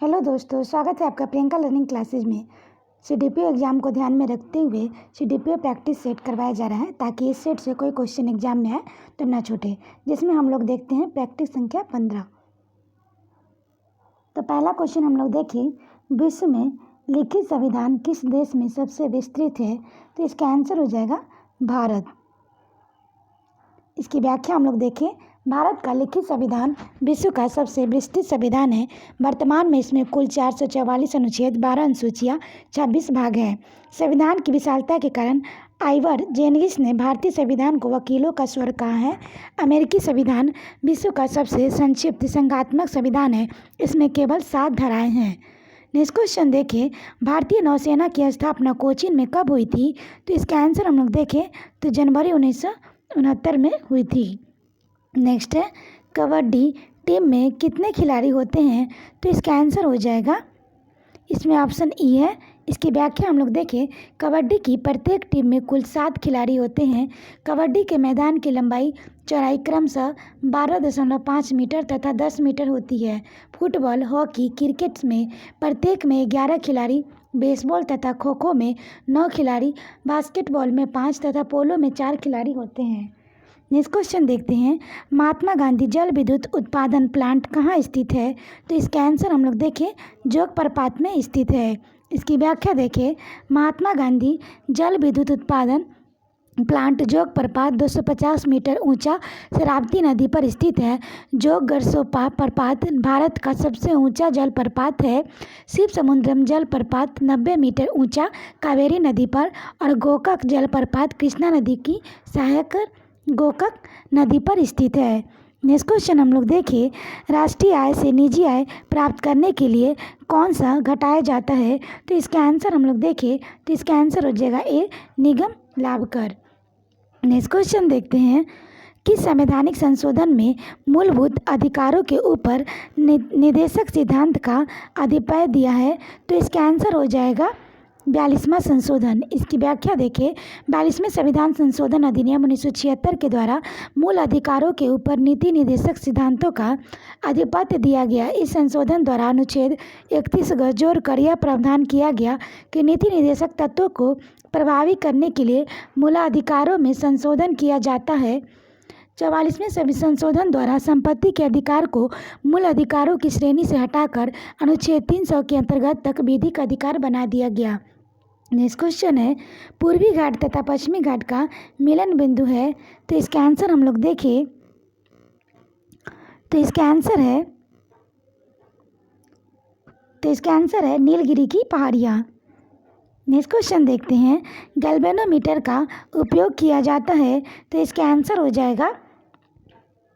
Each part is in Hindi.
हेलो दोस्तों, स्वागत है आपका प्रियंका लर्निंग क्लासेज में। सीडीपीओ एग्ज़ाम को ध्यान में रखते हुए सीडीपीओ प्रैक्टिस सेट करवाया जा रहा है ताकि इस सेट से कोई क्वेश्चन एग्जाम में आए तो ना छूटे, जिसमें हम लोग देखते हैं प्रैक्टिस संख्या 15। तो पहला क्वेश्चन हम लोग देखें, विश्व में लिखित संविधान किस देश में सबसे विस्तृत है? तो इसका आंसर हो जाएगा भारत। इसकी व्याख्या हम लोग देखें, भारत का लिखित संविधान विश्व का सबसे विस्तृत संविधान है। वर्तमान में इसमें कुल 444 अनुच्छेद, 12 अनुसूचियाँ, 26 भाग हैं। संविधान की विशालता के कारण आइवर जेनगिस ने भारतीय संविधान को वकीलों का स्वर कहा है। अमेरिकी संविधान विश्व का सबसे संक्षिप्त संघात्मक संविधान है। इसमें केवल 7 धाराएँ हैं। नेक्स्ट क्वेश्चन देखें, भारतीय नौसेना की स्थापना कोचीन में कब हुई थी? तो इसका आंसर हम लोग देखें तो जनवरी 1969 में हुई थी। नेक्स्ट है, कबड्डी टीम में कितने खिलाड़ी होते हैं? तो इसका आंसर हो जाएगा, इसमें ऑप्शन ई है। इसकी व्याख्या हम लोग देखें, कबड्डी की प्रत्येक टीम में कुल 7 खिलाड़ी होते हैं। कबड्डी के मैदान की लंबाई चौड़ाई क्रमशः 12.5 मीटर तथा 10 मीटर होती है। फुटबॉल, हॉकी, क्रिकेट में प्रत्येक में 11 खिलाड़ी, बेसबॉल तथा खो खो में 9 खिलाड़ी, बास्केटबॉल में 5 तथा पोलो में 4 खिलाड़ी होते हैं। नेक्स्ट क्वेश्चन देखते हैं, महात्मा गांधी जल विद्युत उत्पादन प्लांट कहाँ स्थित है? तो इसका आंसर हम लोग देखें, जोग प्रपात में स्थित है। इसकी व्याख्या देखें, महात्मा गांधी जल विद्युत उत्पादन प्लांट जोग प्रपात 250 मीटर ऊंचा शरावती नदी पर स्थित है। जोग गरसोपा प्रपात भारत का सबसे ऊंचा जल प्रपात है। शिव समुद्रम जल प्रपात 90 मीटर ऊंचा कावेरी नदी पर, और गोकाक जल प्रपात कृष्णा नदी की सहायक गोकाक नदी पर स्थित है। नेक्स्ट क्वेश्चन हम लोग देखें, राष्ट्रीय आय से निजी आय प्राप्त करने के लिए कौन सा घटाया जाता है? तो इसका आंसर हम लोग देखें तो इसका आंसर हो जाएगा ए, निगम लाभ कर। नेक्स्ट क्वेश्चन देखते हैं, किस संवैधानिक संशोधन में मूलभूत अधिकारों के ऊपर निदेशक सिद्धांत का आधिपत्य दिया है? तो इसका आंसर हो जाएगा 42वां संशोधन। इसकी व्याख्या देखें, 42वें संविधान संशोधन अधिनियम 1976 के द्वारा मूल अधिकारों के ऊपर नीति निदेशक सिद्धांतों का आधिपत्य दिया गया। इस संशोधन द्वारा अनुच्छेद 31 को जोड़कर यह प्रावधान किया गया कि नीति निदेशक तत्वों को प्रभावी करने के लिए मूल अधिकारों में संशोधन किया जाता है। 44वें संशोधन द्वारा संपत्ति के अधिकार को मूल अधिकारों की श्रेणी से हटाकर अनुच्छेद 300 के अंतर्गत तक विधिक अधिकार बना दिया गया। नेक्स्ट क्वेश्चन है, पूर्वी घाट तथा पश्चिमी घाट का मिलन बिंदु है। तो इसका आंसर हम लोग देखें तो इसका आंसर है नीलगिरी की पहाड़ियाँ। नेक्स्ट क्वेश्चन देखते हैं, गैल्वेनोमीटर का उपयोग किया जाता है। तो इसका आंसर हो जाएगा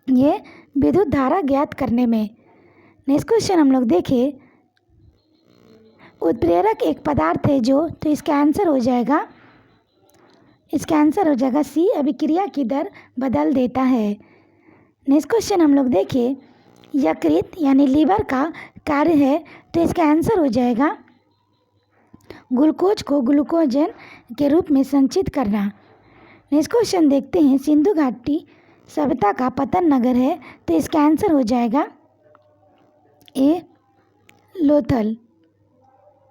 ये विद्युत धारा ज्ञात करने में। नेक्स्ट क्वेश्चन हम लोग देखें, उत्प्रेरक एक पदार्थ है जो, तो इसका आंसर हो जाएगा सी, अभिक्रिया की दर बदल देता है। नेक्स्ट क्वेश्चन हम लोग देखें, यकृत यानी लीवर का कार्य है। तो इसका आंसर हो जाएगा ग्लूकोज को ग्लूकोजन के रूप में संचित करना। नेक्स्ट क्वेश्चन देखते हैं, सिंधु घाटी सभ्यता का पतन नगर है। तो इसका आंसर हो जाएगा ए, लोथल।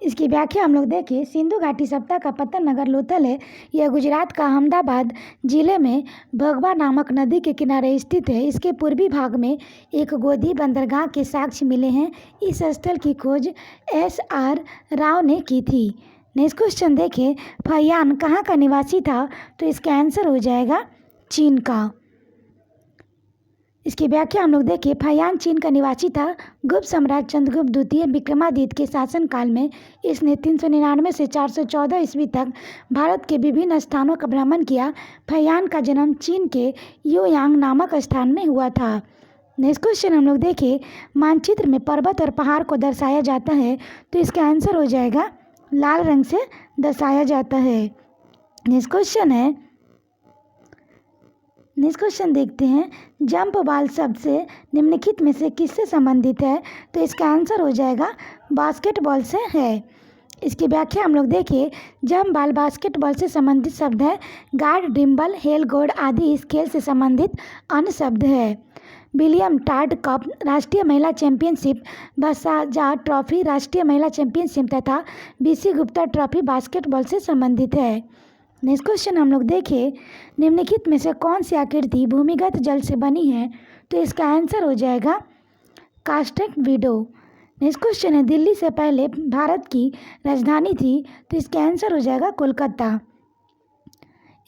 इसकी व्याख्या हम लोग देखें, सिंधु घाटी सभ्यता का पतन नगर लोथल है। यह गुजरात का अहमदाबाद जिले में भगवा नामक नदी के किनारे स्थित है। इसके पूर्वी भाग में एक गोदी बंदरगाह के साक्ष्य मिले हैं। इस स्थल की खोज SR राव ने की थी। नेक्स्ट क्वेश्चन देखें, फहियान कहाँ का निवासी था? तो इसका आंसर हो जाएगा चीन का। इसकी व्याख्या हम लोग देखें, फहियान चीन का निवासी था। गुप्त सम्राट चंद्रगुप्त द्वितीय विक्रमादित्य के शासनकाल में इसने 399 से 414 ईस्वी तक भारत के विभिन्न स्थानों का भ्रमण किया। फहियान का जन्म चीन के युयांग नामक स्थान में हुआ था। नेक्स्ट क्वेश्चन हम लोग देखें, मानचित्र में पर्वत और पहाड़ को दर्शाया जाता है। तो इसका आंसर हो जाएगा लाल रंग से दर्शाया जाता है। नेक्स्ट क्वेश्चन देखते हैं, जंप बॉल शब्द से निम्नलिखित में से किससे संबंधित है? तो इसका आंसर हो जाएगा बास्केटबॉल से है। इसकी व्याख्या हम लोग देखें, जंप बॉल बास्केटबॉल से संबंधित शब्द है। गार्ड, ड्रिम्बल, हेल, गोड आदि इस खेल से संबंधित अन्य शब्द है। विलियम टार्ड कप राष्ट्रीय महिला चैंपियनशिप, बसाजा ट्रॉफी राष्ट्रीय महिला चैंपियनशिप तथा बीसी गुप्ता ट्रॉफी बास्केटबॉल से संबंधित है। नेक्स्ट क्वेश्चन हम लोग देखें, निम्नलिखित में से कौन सी आकृति भूमिगत जल से बनी है? तो इसका आंसर हो जाएगा कास्टेड विडो। नेक्स्ट क्वेश्चन है, दिल्ली से पहले भारत की राजधानी थी? तो इसका आंसर हो जाएगा कोलकाता।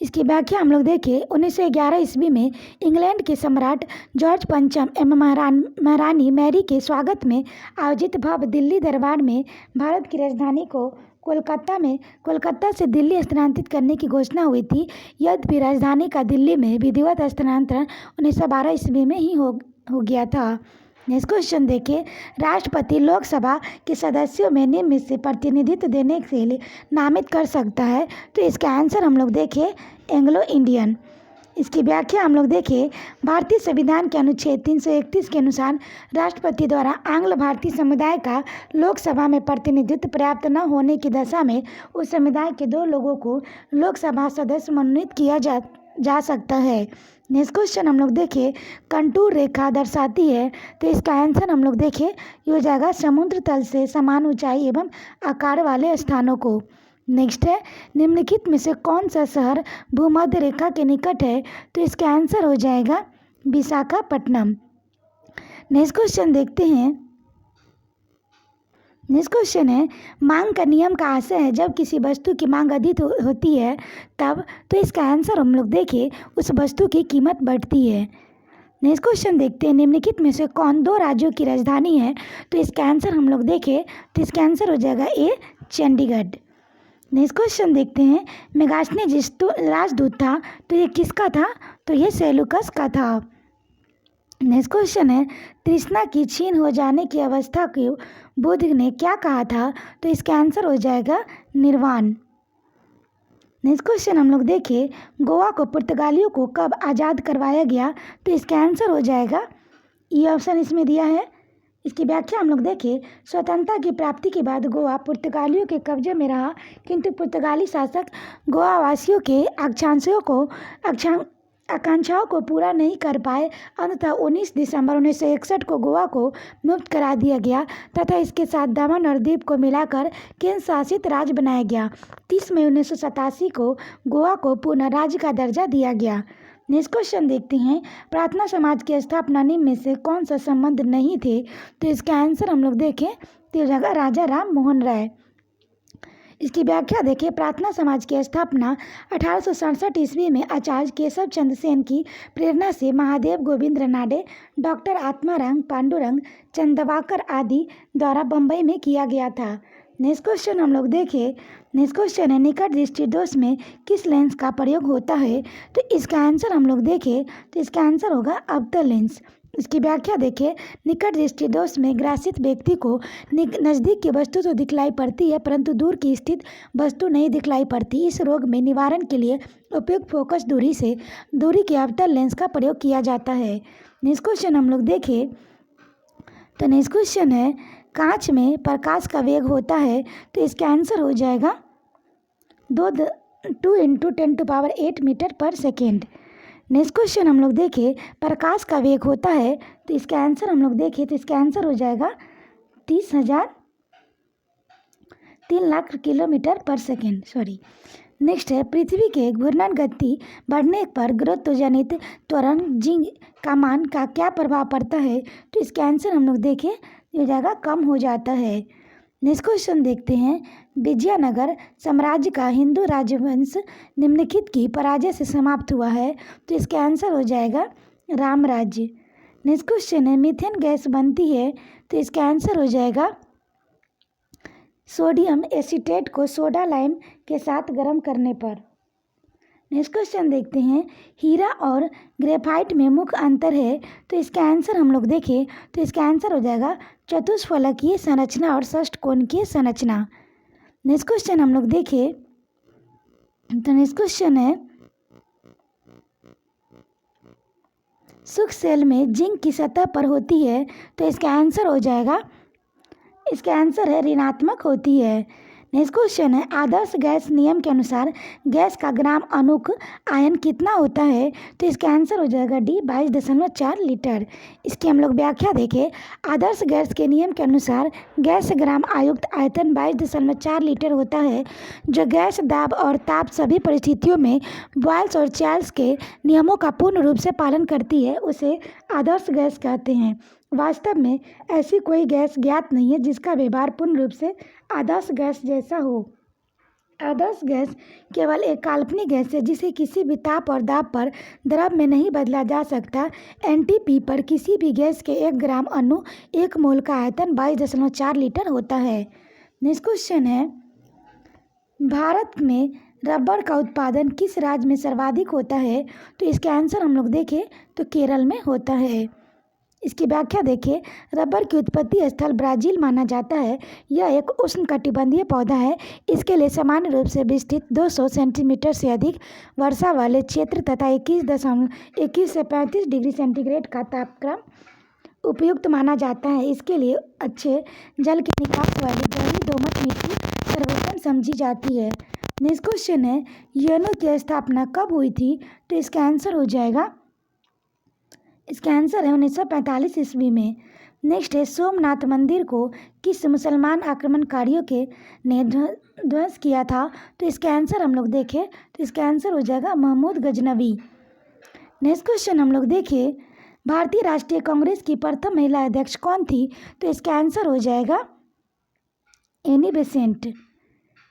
इसकी व्याख्या हम लोग देखें, 1911 ईस्वी में इंग्लैंड के सम्राट जॉर्ज पंचम एवं महारानी मैरी के स्वागत में आयोजित भव्य दिल्ली दरबार में भारत की राजधानी को कोलकाता से दिल्ली स्थानांतरित करने की घोषणा हुई थी। यद्यपि राजधानी का दिल्ली में विधिवत स्थानांतरण 1912 ईस्वी में ही हो गया था। नेक्स्ट क्वेश्चन देखिए, राष्ट्रपति लोकसभा के सदस्यों में निम्न में से प्रतिनिधित्व देने के लिए नामित कर सकता है? तो इसका आंसर हम लोग देखें एंग्लो इंडियन। इसकी व्याख्या हम लोग देखें, भारतीय संविधान के अनुच्छेद 331 के अनुसार राष्ट्रपति द्वारा आंग्ल भारतीय समुदाय का लोकसभा में प्रतिनिधित्व पर्याप्त न होने की दशा में उस समुदाय के 2 लोगों को लोकसभा सदस्य मनोनीत किया जा सकता है। नेक्स्ट क्वेश्चन हम लोग देखें, कंटूर रेखा दर्शाती है? तो इसका आंसर हम लोग देखें, ये हो जाएगा समुद्र तल से समान ऊंचाई एवं आकार वाले स्थानों को। नेक्स्ट है, निम्नलिखित में से कौन सा शहर भूमध्य रेखा के निकट है? तो इसका आंसर हो जाएगा विशाखापट्टनम। नेक्स्ट क्वेश्चन देखते हैं, नेक्स्ट क्वेश्चन है, मांग का नियम का आशय है जब किसी वस्तु की मांग अधिक होती है तब? तो इसका आंसर हम लोग देखें, उस वस्तु की कीमत बढ़ती है। नेक्स्ट क्वेश्चन देखते हैं, निम्नलिखित में से कौन 2 राज्यों की राजधानी है? तो इसका आंसर हम लोग देखें, तो इसका आंसर हो जाएगा ए चंडीगढ़। नेक्स्ट क्वेश्चन देखते हैं, मेगास्थनीज राजदूत था, तो ये किसका था? तो ये सेलूकस का था। नेक्स्ट क्वेश्चन है, तृष्णा की क्षीण हो जाने की अवस्था को बुद्ध ने क्या कहा था? तो इसका आंसर हो जाएगा निर्वाण। नेक्स्ट क्वेश्चन हम लोग देखें, गोवा को पुर्तगालियों को कब आज़ाद करवाया गया? तो इसका आंसर हो जाएगा, ये ऑप्शन इसमें दिया है। इसकी व्याख्या हम लोग देखें, स्वतंत्रता की प्राप्ति के बाद गोवा पुर्तगालियों के कब्जे में रहा, किंतु पुर्तगाली शासक गोवा वासियों के आकांक्षाओं को पूरा नहीं कर पाए। अंततः 19 दिसंबर 1961 को गोवा को मुक्त करा दिया गया तथा इसके साथ दमन और दीव को मिलाकर केंद्र शासित राज्य बनाया गया। 30 मई 1987 को गोवा को पूर्ण राज्य का दर्जा दिया गया। नेक्स्ट क्वेश्चन देखते हैं, प्रार्थना समाज की स्थापना निम्न में से कौन सा संबंध नहीं थे? तो इसका आंसर हम लोग देखें, तो जगह राजा राम मोहन राय। इसकी व्याख्या देखिए, प्रार्थना समाज की स्थापना 1867 ईस्वी में आचार्य केशव चंद्र सेन की प्रेरणा से महादेव गोविंद रानडे, डॉक्टर आत्माराम पांडुरंग, चंदवाकर आदि द्वारा बम्बई में किया गया था। नेक्स्ट क्वेश्चन हम लोग देखें, नेक्स्ट क्वेश्चन है, निकट दृष्टि दोष में किस लेंस का प्रयोग होता है? तो इसका आंसर हम लोग देखें, तो इसका आंसर होगा अवतल लेंस। इसकी व्याख्या देखें, निकट दृष्टि दोष में ग्रासित व्यक्ति को नज़दीक की वस्तु तो दिखलाई पड़ती है परंतु दूर की स्थित वस्तु नहीं दिखलाई पड़ती। इस रोग में निवारण के लिए उपयुक्त फोकस दूरी के अवतल लेंस का प्रयोग किया जाता है। नेक्स्ट क्वेश्चन हम लोग देखें, तो नेक्स्ट क्वेश्चन है, कांच में प्रकाश का वेग होता है? तो इसका आंसर हो जाएगा 2 × 10⁸ मीटर पर सेकेंड। नेक्स्ट क्वेश्चन हम लोग देखें, प्रकाश का वेग होता है? तो इसका आंसर हम लोग देखें, तो इसका आंसर हो जाएगा 3 लाख किलोमीटर पर सेकेंड। नेक्स्ट है, पृथ्वी के घूर्णन गति बढ़ने पर गुरुत्व जनित त्वरण जी का मान का क्या प्रभाव पड़ता है? तो इसका आंसर हम लोग देखें, हो जाएगा कम हो जाता है। नेक्स्ट क्वेश्चन देखते हैं, विजयनगर साम्राज्य का हिंदू राजवंश निम्नलिखित की पराजय से समाप्त हुआ है? तो इसका आंसर हो जाएगा राम राज्य। नेक्स्ट क्वेश्चन है, मीथेन गैस बनती है? तो इसका आंसर हो जाएगा सोडियम एसीटेट को सोडा लाइम के साथ गर्म करने पर। नेक्स्ट क्वेश्चन देखते हैं, हीरा और ग्रेफाइट में मुख्य अंतर है? तो इसका आंसर हम लोग देखें, तो इसका आंसर हो जाएगा चतुष्फलकीय संरचना और षष्ठकोणीय संरचना। नेक्स्ट क्वेश्चन हम लोग देखें, तो नेक्स्ट क्वेश्चन है, शुष्क सेल में जिंक की सतह पर होती है? तो इसका आंसर हो जाएगा, इसका आंसर है ऋणात्मक होती है। नेक्स्ट क्वेश्चन है, आदर्श गैस नियम के अनुसार गैस का ग्राम अणुक आयन कितना होता है? तो इसका आंसर हो जाएगा डी 22.4 लीटर। इसकी हम लोग व्याख्या देखें। आदर्श गैस के नियम के अनुसार गैस ग्राम आयुक्त आयतन 22.4 लीटर होता है। जो गैस दाब और ताप सभी परिस्थितियों में बॉयल्स और चार्ल्स के नियमों का पूर्ण रूप से पालन करती है, उसे आदर्श गैस कहते हैं। वास्तव में ऐसी कोई गैस ज्ञात नहीं है जिसका व्यवहार पूर्ण रूप से आदर्श गैस जैसा हो। आदर्श गैस केवल एक काल्पनिक गैस है जिसे किसी भी ताप और दाब पर द्रव में नहीं बदला जा सकता। एनटीपी पर किसी भी गैस के 1 ग्राम अणु 1 मोल का आयतन 22.4 लीटर होता है। नेक्स्ट क्वेश्चन है, भारत में रबर का उत्पादन किस राज्य में सर्वाधिक होता है? तो इसका आंसर हम लोग देखें तो केरल में होता है। इसकी व्याख्या देखें। रबर की उत्पत्ति स्थल ब्राज़ील माना जाता है। यह एक उष्णकटिबंधीय पौधा है। इसके लिए सामान्य रूप से विस्तृत 200 सेंटीमीटर से अधिक वर्षा वाले क्षेत्र तथा 21 से 35 डिग्री सेंटीग्रेड का तापक्रम उपयुक्त माना जाता है। इसके लिए अच्छे जल के निकास वाली गहरी दोमट मिट्टी सर्वोत्तम समझी जाती है। नेक्स्ट क्वेश्चन है, यूएनओ की स्थापना कब हुई थी? तो इसका आंसर हो जाएगा, इसका आंसर है 1945 ईस्वी में। नेक्स्ट है, सोमनाथ मंदिर को किस मुसलमान आक्रमणकारियों ने ध्वंस किया था? तो इसका आंसर हम लोग देखें तो इसका आंसर हो जाएगा महमूद गजनवी। नेक्स्ट क्वेश्चन हम लोग देखें, भारतीय राष्ट्रीय कांग्रेस की प्रथम महिला अध्यक्ष कौन थी? तो इसका आंसर हो जाएगा एनी बेसेंट।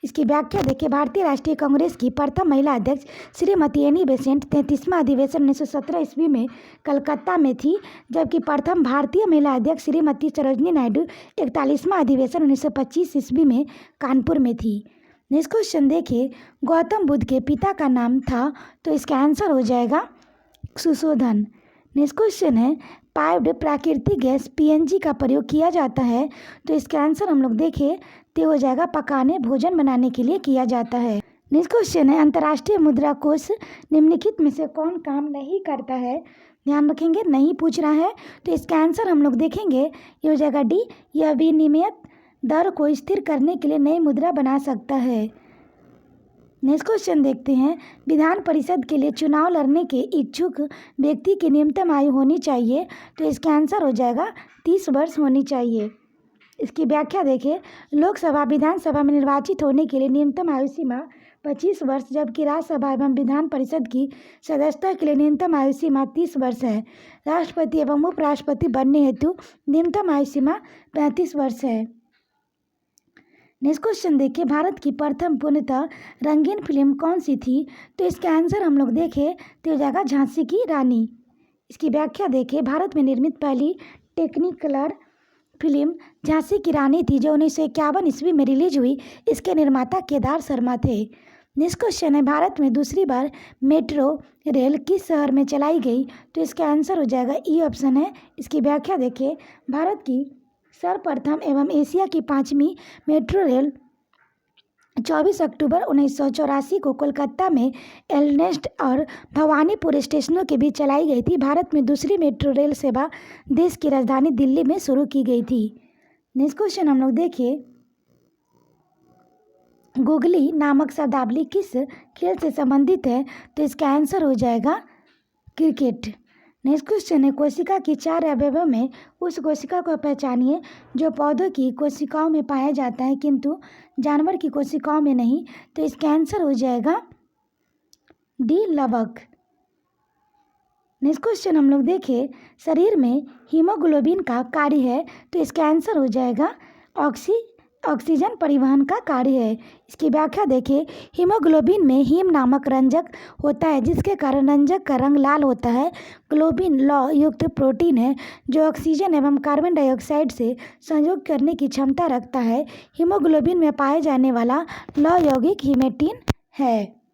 इसकी व्याख्या देखिए। भारतीय राष्ट्रीय कांग्रेस की प्रथम महिला अध्यक्ष श्रीमती एनी बेसेंट 33वां अधिवेशन 1917 ईस्वी में कलकत्ता में थी, जबकि प्रथम भारतीय महिला अध्यक्ष श्रीमती सरोजनी नायडू 41वां अधिवेशन 1925 ईस्वी में कानपुर में थी। नेक्स्ट क्वेश्चन देखिए, गौतम बुद्ध के पिता का नाम था? तो इसका आंसर हो जाएगा सुशोधन। नेक्स्ट क्वेश्चन है, पाइप्ड प्राकृतिक गैस पीएनजी का प्रयोग किया जाता है? तो इसका आंसर हम लोग देखें तो हो जाएगा पकाने भोजन बनाने के लिए किया जाता है। नेक्स्ट क्वेश्चन है, अंतर्राष्ट्रीय मुद्रा कोष निम्नलिखित में से कौन काम नहीं करता है? ध्यान रखेंगे, नहीं पूछ रहा है। तो इसका आंसर हम लोग देखेंगे, ये हो जाएगा डी, यह विनिमय दर को स्थिर करने के लिए नई मुद्रा बना सकता है। नेक्स्ट क्वेश्चन देखते हैं, विधान परिषद के लिए चुनाव लड़ने के इच्छुक व्यक्ति की न्यूनतम आयु होनी चाहिए? तो इसका आंसर हो जाएगा 30 वर्ष होनी चाहिए। इसकी व्याख्या देखें। लोकसभा विधानसभा में निर्वाचित होने के लिए न्यूनतम आयु सीमा 25 वर्ष, जबकि राज्यसभा एवं विधान परिषद की सदस्यता के लिए न्यूनतम आयु सीमा 30 वर्ष है। राष्ट्रपति एवं उपराष्ट्रपति बनने हेतु न्यूनतम आयु सीमा 35 वर्ष है। नेक्स्ट क्वेश्चन देखिए, भारत की प्रथम पूर्णतः रंगीन फिल्म कौन सी थी? तो इसका आंसर हम लोग देखें तो हो जाएगा झांसी की रानी। इसकी व्याख्या देखें। भारत में निर्मित पहली टेक्निकलर फिल्म झांसी की रानी थी, जो 1951 ईस्वी में रिलीज हुई। इसके निर्माता केदार शर्मा थे। नेक्स्ट क्वेश्चन है, भारत में दूसरी बार मेट्रो रेल किस शहर में चलाई गई? तो इसका आंसर हो जाएगा ई ऑप्शन है। इसकी व्याख्या देखिए। भारत की सर्वप्रथम एवं एशिया की 5वीं मेट्रो रेल 24 अक्टूबर 1984 को कोलकाता में एलनेस्ट और भवानीपुर स्टेशनों के बीच चलाई गई थी। भारत में दूसरी मेट्रो रेल सेवा देश की राजधानी दिल्ली में शुरू की गई थी। नेक्स्ट क्वेश्चन हम लोग देखिए, गुगली नामक शब्दावली किस खेल से संबंधित है? तो इसका आंसर हो जाएगा क्रिकेट। नेक्स्ट क्वेश्चन है, कोशिका की 4 अवयवों में उस कोशिका को पहचानिए जो पौधों की कोशिकाओं में पाया जाता है किंतु जानवर की कोशिकाओं में नहीं। तो इसका आंसर हो जाएगा डी लवक। नेक्स्ट क्वेश्चन हम लोग देखें, शरीर में हीमोग्लोबिन का कार्य है? तो इसका आंसर हो जाएगा ऑक्सीजन परिवहन का कार्य है। इसकी व्याख्या देखें। हीमोग्लोबिन में हीम नामक रंजक होता है जिसके कारण रंजक का रंग लाल होता है। ग्लोबिन लौ युक्त प्रोटीन है जो ऑक्सीजन एवं कार्बन डाइऑक्साइड से संयोग करने की क्षमता रखता है। हीमोग्लोबिन में पाए जाने वाला लौ यौगिक हीमेटिन है।